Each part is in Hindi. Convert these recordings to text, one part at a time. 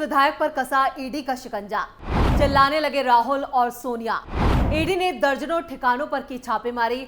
विधायक पर कसा ईडी का शिकंजा, चिल्लाने लगे राहुल और सोनिया। ईडी ने दर्जनों ठिकानों पर की छापेमारी,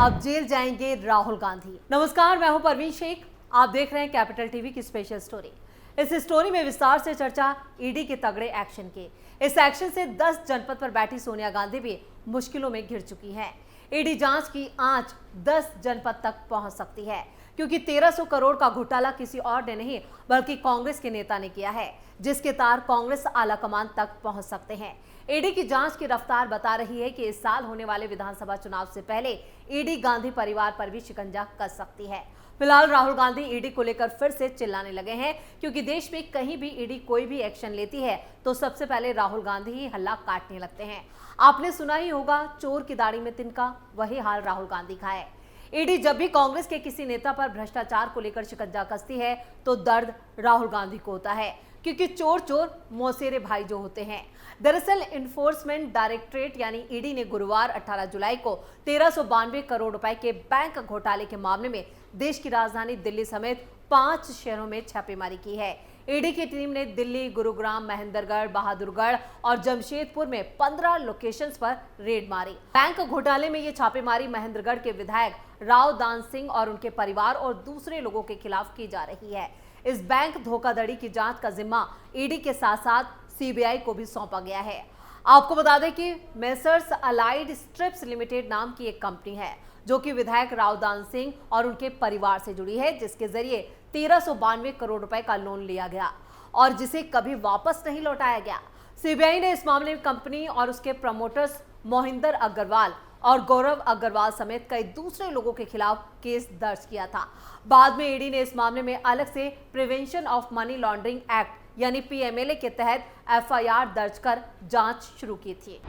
अब जेल जाएंगे राहुल गांधी। नमस्कार, मैं हूं परवीन शेख, आप देख रहे हैं कैपिटल टीवी की स्पेशल स्टोरी। इस स्टोरी में विस्तार से चर्चा ईडी के तगड़े एक्शन की। इस एक्शन से 10 जनपद पर बैठी सोनिया गांधी भी मुश्किलों में घिर चुकी हैं। ईडी जांच की आंच 10 जनपद तक पहुंच सकती है, क्योंकि 1300 करोड़ का घोटाला किसी और ने नहीं बल्कि कांग्रेस के नेता ने किया है, जिसके तार कांग्रेस आलाकमान तक पहुंच सकते हैं। ईडी की जांच की रफ्तार बता रही है कि इस साल होने वाले विधानसभा चुनाव से पहले ईडी गांधी परिवार पर भी शिकंजा कस सकती है। फिलहाल राहुल गांधी ईडी को लेकर फिर से चिल्लाने लगे हैं, क्योंकि देश में कहीं भी ईडी कोई भी एक्शन लेती है तो सबसे पहले राहुल गांधी ही हल्ला काटने लगते हैं। आपने सुना ही होगा, चोर की दाढ़ी में तिनका, वही हाल राहुल गांधी का है। ईडी जब भी कांग्रेस के किसी नेता पर भ्रष्टाचार को लेकर शिकंजा कसती है तो दर्द राहुल गांधी को होता है, क्योंकि चोर चोर मौसेरे भाई जो होते हैं। दरअसल इन्फोर्समेंट डायरेक्टरेट यानी ईडी ने गुरुवार 18 जुलाई को 1392 करोड़ रुपए के बैंक घोटाले के मामले में देश की राजधानी दिल्ली समेत 5 शहरों में छापेमारी की है। ईडी की टीम ने दिल्ली, गुरुग्राम, महेंद्रगढ़, बहादुरगढ़ और जमशेदपुर में 15 लोकेशंस पर रेड मारी। बैंक घोटाले में ये छापेमारी महेंद्रगढ़ के विधायक राव दान सिंह और उनके परिवार और दूसरे लोगों के खिलाफ की जा रही है। इस बैंक धोखाधड़ी की जांच का जिम्मा ईडी के साथ साथ सीबीआई को भी सौंपा गया है। आपको बता दें कि मेसर्स अलाइड स्ट्रिप्स लिमिटेड नाम की एक कंपनी है, जो कि विधायक राव दान सिंह और उनके परिवार से जुड़ी है, जिसके जरिए 1392 करोड़ रुपए का लोन लिया गया और जिसे कभी वापस नहीं लौटाया गया। सीबीआई ने इस मामले में कंपनी और उसके प्रमोटर्स मोहिंदर अग्रवाल और गौरव अग्रवाल समेत कई दूसरे लोगों के खिलाफ केस दर्ज किया था। बाद में ईडी ने इस मामले में अलग से prevention of money laundering act यानी पीएमएलए के तहत एफआईआर दर्ज कर जांच शुरू की थी।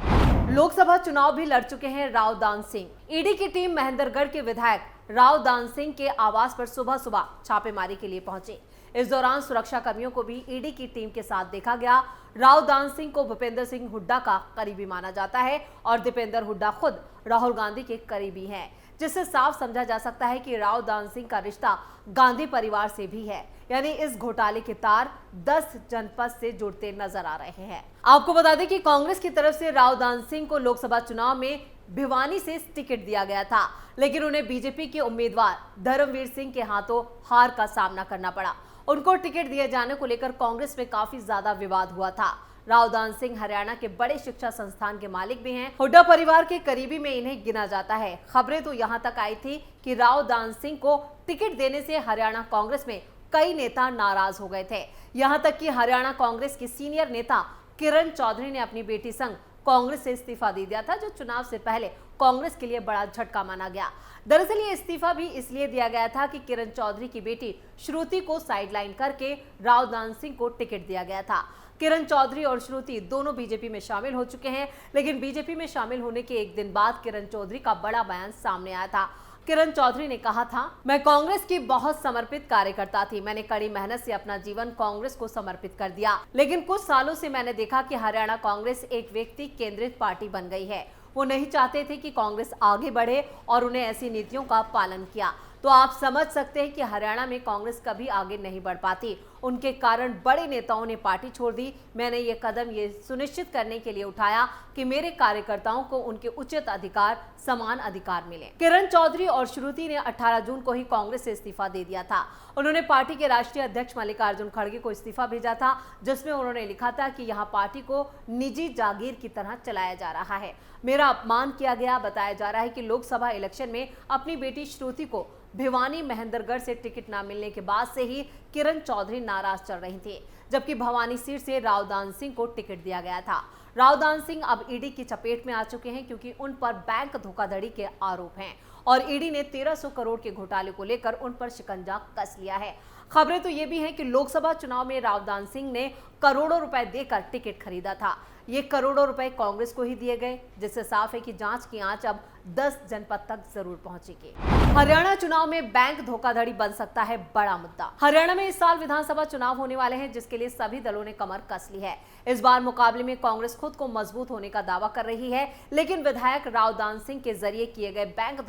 लोकसभा चुनाव भी लड़ चुके हैं राव दान सिंह। ईडी की टीम महेंद्रगढ़ के विधायक राव दान सिंह के आवास पर सुबह सुबह छापेमारी के लिए पहुंची। इस दौरान सुरक्षा कर्मियों को भी ईडी की टीम के साथ देखा गया। राव दान सिंह को भूपेंद्र सिंह हुड्डा का करीबी माना जाता है और दीपेंद्र हुड्डा खुद राहुल गांधी के करीबी हैं, जिससे साफ समझा जा सकता है कि राव दान सिंह का रिश्ता गांधी परिवार से भी है। यानी इस घोटाले के तार 10 जनपद से जुड़ते नजर आ रहे हैं। आपको बता दें कि कांग्रेस की तरफ से राव दान सिंह को लोकसभा चुनाव में भिवानी से टिकट दिया गया था, लेकिन उन्हें बीजेपी के उम्मीदवार धर्मवीर सिंह के हाथों हार का सामना करना पड़ा। उनको टिकट दिए जाने को लेकर कांग्रेस में काफी ज्यादा विवाद हुआ था। राव दान सिंह हरियाणा के बड़े शिक्षा संस्थान के मालिक भी हैं। हुड्डा परिवार के करीबी में इन्हें गिना जाता है। खबरें तो यहां तक आई थी कि राव दान सिंह को टिकट देने से हरियाणा कांग्रेस में कई नेता नाराज हो गए थे। यहां तक कि हरियाणा कांग्रेस के सीनियर नेता किरण चौधरी ने अपनी बेटी संग कांग्रेस से इस्तीफा दे दिया था, जो चुनाव से पहले कांग्रेस के लिए बड़ा झटका माना गया। दरअसल ये इस्तीफा भी इसलिए दिया गया था कि किरण चौधरी की बेटी श्रुति को साइडलाइन करके राव दान सिंह को टिकट दिया गया था। किरण चौधरी और श्रुति दोनों बीजेपी में शामिल हो चुके हैं, लेकिन बीजेपी में शामिल होने के एक दिन बाद किरण चौधरी का बड़ा बयान सामने आया था। किरण चौधरी ने कहा था, मैं कांग्रेस की बहुत समर्पित कार्यकर्ता थी। मैंने कड़ी मेहनत से अपना जीवन कांग्रेस को समर्पित कर दिया, लेकिन कुछ सालों से मैंने देखा कि हरियाणा कांग्रेस एक व्यक्ति केंद्रित पार्टी बन गई है। वो नहीं चाहते थे कि कांग्रेस आगे बढ़े और उन्हें ऐसी नीतियों का पालन किया। तो आप समझ सकते हैं कि हरियाणा में कांग्रेस कभी आगे नहीं बढ़ पाती। उनके कारण बड़े नेताओं ने पार्टी छोड़ दी। मैंने ये कदम ये सुनिश्चित करने के लिए उठाया कि मेरे कार्यकर्ताओं को उनके उचित अधिकार, समान अधिकार मिले। किरण चौधरी और श्रुति ने 18 जून को ही कांग्रेस से इस्तीफा दे दिया था। उन्होंने पार्टी के राष्ट्रीय अध्यक्ष मल्लिकार्जुन खड़गे को इस्तीफा भेजा था, जिसमें उन्होंने लिखा था कि यहाँ पार्टी को निजी जागीर की तरह चलाया जा रहा है, मेरा अपमान किया गया। बताया जा रहा है कि लोकसभा इलेक्शन में अपनी बेटी श्रुति को भिवानी महेंद्रगढ़ से टिकट न मिलने के बाद से ही किरण चौधरी नाराज चल रही थी, जबकि भवानी सीट से राव दान सिंह को टिकट दिया गया था। राव दान सिंह अब ईडी की चपेट में आ चुके हैं, क्योंकि उन पर बैंक धोखाधड़ी के आरोप हैं और ईडी ने 1300 करोड़ के घोटाले को लेकर उन पर शिकंजा कस लिया है। खबरें तो ये भी हैं कि लोकसभा चुनाव में राव दान सिंह ने करोड़ों रुपए देकर टिकट खरीदा था। ये करोड़ों रुपए कांग्रेस को ही दिए गए, जिससे साफ है कि जांच की आंच अब 10 जनपद तक जरूर पहुंचेगी। हरियाणा चुनाव में बैंक धोखाधड़ी बन सकता है बड़ा मुद्दा। हरियाणा में इस साल विधानसभा चुनाव होने वाले हैं, जिसके लिए सभी दलों ने कमर कस ली है। इस बार मुकाबले में कांग्रेस खुद को मजबूत होने का दावा कर रही है, लेकिन विधायक राव दान सिंह के जरिए किए गए बैंक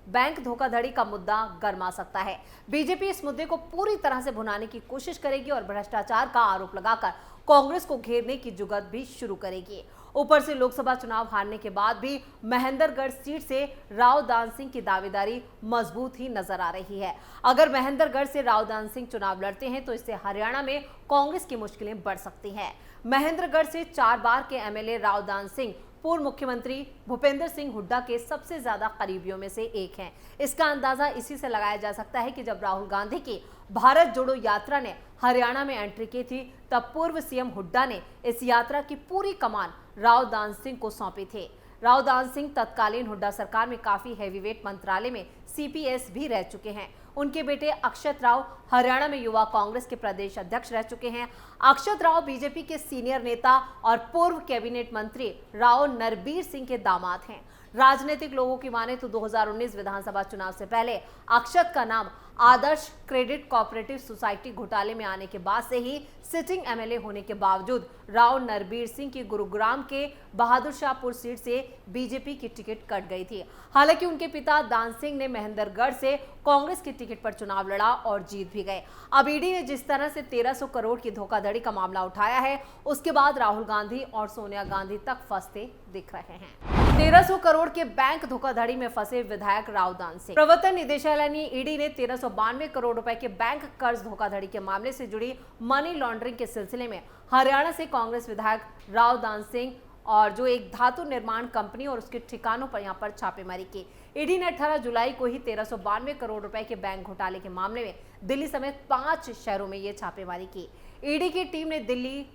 बैंक धोखाधड़ी का मुद्दा गरमा सकता है। बीजेपी इस मुद्दे को पूरी तरह से भुनाने की कोशिश करेगी और भ्रष्टाचार का आरोप लगाकर कांग्रेस को घेरने की जुगत भी शुरू करेगी। ऊपर से लोकसभा चुनाव हारने के बाद भी महेंद्रगढ़ सीट से राव दान सिंह की दावेदारी मजबूत ही नजर आ रही है। अगर महेंद्रगढ़ से राव दान सिंह चुनाव लड़ते हैं तो इससे हरियाणा में कांग्रेस की मुश्किलें बढ़ सकती हैं। महेंद्रगढ़ से 4 बार के एमएलए राव दान सिंह पूर्व मुख्यमंत्री भूपेंद्र सिंह हुड्डा के सबसे ज्यादा करीबियों में से एक हैं। इसका अंदाजा इसी से लगाया जा सकता है कि जब राहुल गांधी की भारत जोड़ो यात्रा ने हरियाणा में एंट्री की थी, तब पूर्व सीएम हुड्डा ने इस यात्रा की पूरी कमान राव दान सिंह को सौंपी थी। राव दान सिंह तत्कालीन हुड्डा सरकार में काफी हैवीवेट मंत्रालय में सीपीएस भी रह चुके हैं। उनके बेटे अक्षत राव हरियाणा में युवा कांग्रेस के प्रदेश अध्यक्ष रह चुके हैं। अक्षत राव बीजेपी के सीनियर नेता और पूर्व कैबिनेट मंत्री राव नरबीर सिंह के दामाद हैं। राजनीतिक लोगों की माने तो 2019 विधानसभा चुनाव से पहले अक्षत का नाम आदर्श क्रेडिट कोऑपरेटिव सोसाइटी घोटाले में आने के बाद से ही सिटिंग एमएलए होने के बावजूद राव नरबीर सिंह की गुरुग्राम के बहादुर शाहपुर सीट से बीजेपी की टिकट कट गई थी। हालांकि उनके पिता दान सिंह ने महेंद्रगढ़ से कांग्रेस की टिकट पर चुनाव लड़ा और जीत भी गए। अब ईडी ने जिस तरह से 1300 करोड़ की धोखाधड़ी का मामला उठाया है, उसके बाद राहुल गांधी और सोनिया गांधी तक फंसते दिख रहे हैं। 1300 करोड़ के बैंक धोखाधड़ी में फंसे विधायक राव दान सिंह। प्रवर्तन निदेशालय ने ईडी ने 1392 करोड़ रुपए के बैंक कर्ज धोखाधड़ी के मामले से जुड़ी मनी लॉन्ड्रिंग के सिलसिले में हरियाणा से कांग्रेस विधायक राव दान सिंह और जो एक धातु निर्माण कंपनी और उसके ठिकानों पर यहाँ पर छापेमारी की। ईडी ने 18 जुलाई को ही 1392 करोड़ रुपए के बैंक घोटाले के मामले में दिल्ली समेत 5 शहरों में ये छापेमारी की। ईडी की टीम ने दिल्ली,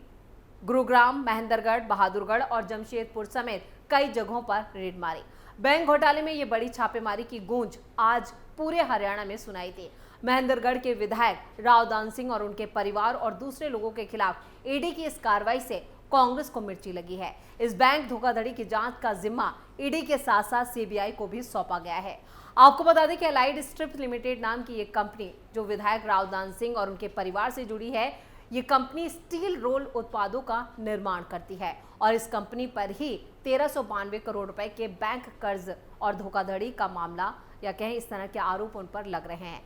गुरुग्राम, महेंद्रगढ़, बहादुरगढ़ और जमशेदपुर समेत कई जगहों पर रेड मारी। बैंक घोटाले में ये बड़ी छापेमारी की गूंज आज पूरे हरियाणा में सुनाई दी। महेंद्रगढ़ के विधायक राव दान सिंह और उनके परिवार और दूसरे लोगों के खिलाफ ईडी की इस कार्रवाई से कांग्रेस को मिर्ची लगी है। इस बैंक धोखाधड़ी की जांच का जिम्मा ईडी के साथ साथ सीबीआई को भी सौंपा गया है। आपको बता दें कि अलाइड स्ट्रिप्स लिमिटेड नाम की एक कंपनी जो विधायक राव दान सिंह और उनके परिवार से जुड़ी है, ये कंपनी स्टील रोल उत्पादों का निर्माण करती है और इस कंपनी पर ही 1392 करोड़ रुपए के बैंक कर्ज और धोखाधड़ी का मामला या कहें इस तरह के आरोप उन पर लग रहे हैं।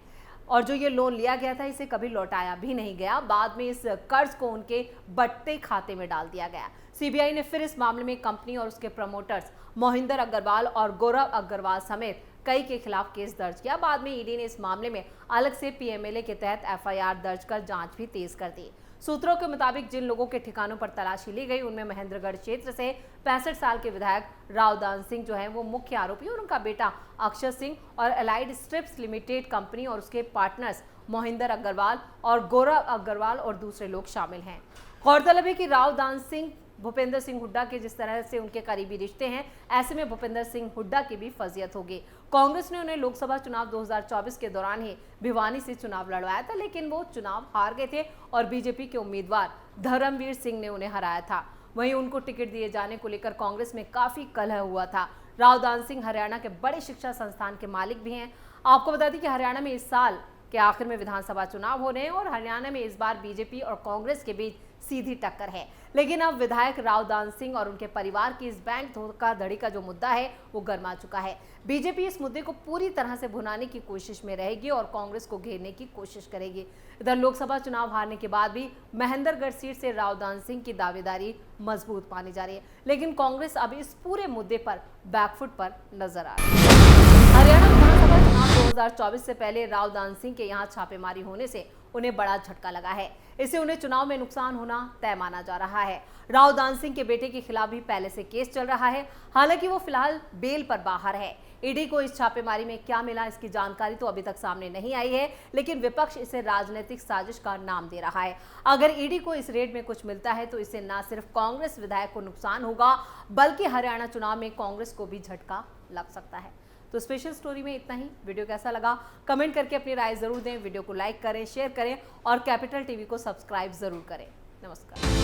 और जो ये लोन लिया गया था इसे कभी लौटाया भी नहीं गया। बाद में इस कर्ज को उनके बढ़ते खाते में डाल दिया गया। सीबीआई ने फिर इस मामले में कंपनी और उसके प्रमोटर्स मोहिंदर अग्रवाल और गौरव अग्रवाल समेत कई के खिलाफ केस दर्ज किया। बाद में ईडी ने इस मामले में अलग से पीएमएलए के तहत एफआईआर दर्ज कर जांच भी तेज कर दी। सूत्रों के मुताबिक जिन लोगों के ठिकानों पर तलाशी ली गई उनमें महेंद्रगढ़ क्षेत्र से 65 साल के विधायक राव दान सिंह जो है वो मुख्य आरोपी और उनका बेटा अक्षय सिंह और अलाइड स्ट्रिप्स लिमिटेड कंपनी और उसके पार्टनर्स मोहिंदर अग्रवाल और गौरव अग्रवाल और दूसरे लोग शामिल हैं। गौरतलब है कि राव दान सिंह भूपेंद्र सिंह हुड्डा के जिस तरह से उनके करीबी रिश्ते हैं, ऐसे में भूपेंद्र सिंह हुड्डा की भी फजीयत होगी। कांग्रेस ने उन्हें लोकसभा चुनाव 2024 के दौरान ही भिवानी से चुनाव लड़वाया था, लेकिन वो चुनाव हार गए थे और बीजेपी के उम्मीदवार धर्मवीर सिंह ने उन्हें हराया था। वहीं उनको टिकट दिए जाने को लेकर कांग्रेस में काफी कलह हुआ था। राव दान सिंह हरियाणा के बड़े शिक्षा संस्थान के मालिक भी हैं। आपको बता दें कि हरियाणा में इस साल के आखिर में विधानसभा चुनाव हो रहे हैं और हरियाणा में इस बार बीजेपी और कांग्रेस के बीच सीधी टक्कर है। लेकिन अब विधायक राव दान सिंह और उनके परिवार की इस बैंक धोखाधड़ी का जो मुद्दा है वो गर्मा चुका है। बीजेपी इस मुद्दे को पूरी तरह से भुनाने की कोशिश में रहेगी और कांग्रेस को घेरने की कोशिश करेगी। इधर लोकसभा चुनाव हारने के बाद भी महेंद्रगढ़ सीट से राव दान सिंह की दावेदारी मजबूत मानी जा रही है, लेकिन कांग्रेस अब इस पूरे मुद्दे पर बैकफुट पर नजर आ रही है। हरियाणा विधानसभा चुनाव 2024 से पहले राव दान सिंह के यहाँ छापेमारी होने से उन्हें बड़ा झटका लगा है। इससे उन्हें चुनाव में नुकसान होना तय माना जा रहा है। राव दान सिंह के बेटे के खिलाफ भी पहले से केस चल रहा है, हालांकि वो फिलहाल बेल पर बाहर है। ईडी को इस छापेमारी में क्या मिला इसकी जानकारी तो अभी तक सामने नहीं आई है, लेकिन विपक्ष इसे राजनीतिक साजिश का नाम दे रहा है। अगर ईडी को इस रेड में कुछ मिलता है तो इससे न सिर्फ कांग्रेस विधायक को नुकसान होगा, बल्कि हरियाणा चुनाव में कांग्रेस को भी झटका लग सकता है। तो स्पेशल स्टोरी में इतना ही। वीडियो कैसा लगा कमेंट करके अपनी राय जरूर दें। वीडियो को लाइक करें, शेयर करें और कैपिटल टीवी को सब्सक्राइब जरूर करें। नमस्कार।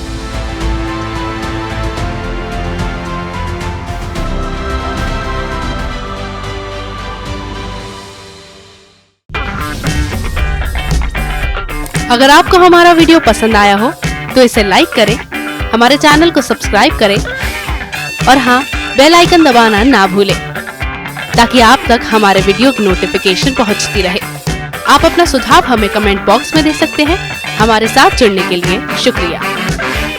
अगर आपको हमारा वीडियो पसंद आया हो तो इसे लाइक करें, हमारे चैनल को सब्सक्राइब करें और हाँ, बेल आइकन दबाना ना भूलें ताकि आप तक हमारे वीडियो की नोटिफिकेशन पहुंचती रहे। आप अपना सुझाव हमें कमेंट बॉक्स में दे सकते हैं। हमारे साथ जुड़ने के लिए शुक्रिया।